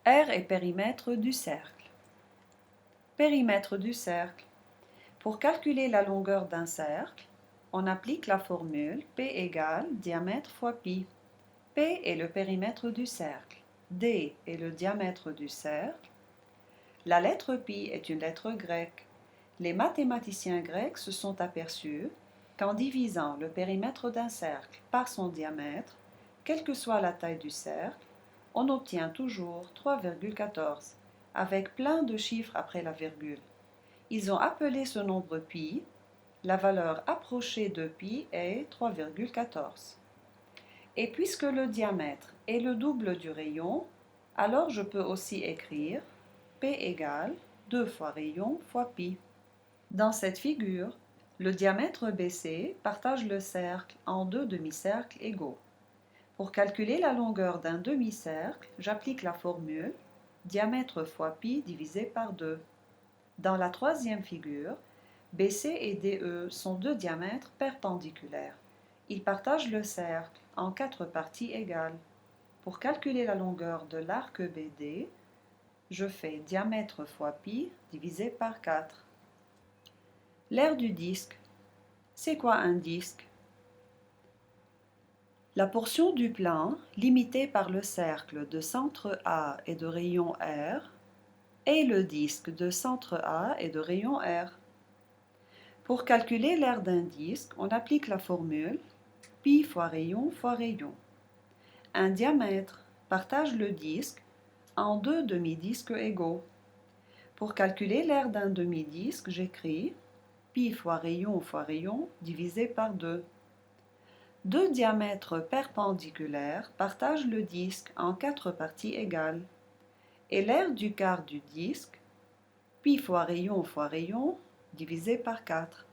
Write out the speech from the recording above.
R est périmètre du cercle. Périmètre du cercle. Pour calculer la longueur d'un cercle, on applique la formule P égale diamètre fois pi. P est le périmètre du cercle. D est le diamètre du cercle. La lettre pi est une lettre grecque. Les mathématiciens grecs se sont aperçus qu'en divisant le périmètre d'un cercle par son diamètre, quelle que soit la taille du cercle, on obtient toujours 3,14, avec plein de chiffres après la virgule. Ils ont appelé ce nombre pi. La valeur approchée de pi est 3,14. Et puisque le diamètre est le double du rayon, alors je peux aussi écrire P égale 2 fois rayon fois pi. Dans cette figure, le diamètre BC partage le cercle en deux demi-cercles égaux. Pour calculer la longueur d'un demi-cercle, j'applique la formule diamètre fois pi divisé par 2. Dans la troisième figure, BC et DE sont deux diamètres perpendiculaires. Ils partagent le cercle en 4 parties égales. Pour calculer la longueur de l'arc BD, je fais diamètre fois pi divisé par 4. L'aire du disque. C'est quoi un disque? La portion du plan, limitée par le cercle de centre A et de rayon R, est le disque de centre A et de rayon R. Pour calculer l'aire d'un disque, on applique la formule pi fois rayon fois rayon. Un diamètre partage le disque en deux demi-disques égaux. Pour calculer l'aire d'un demi-disque, j'écris pi fois rayon divisé par 2. Deux diamètres perpendiculaires partagent le disque en 4 parties égales. Et l'aire du quart du disque, pi fois rayon divisé par 4.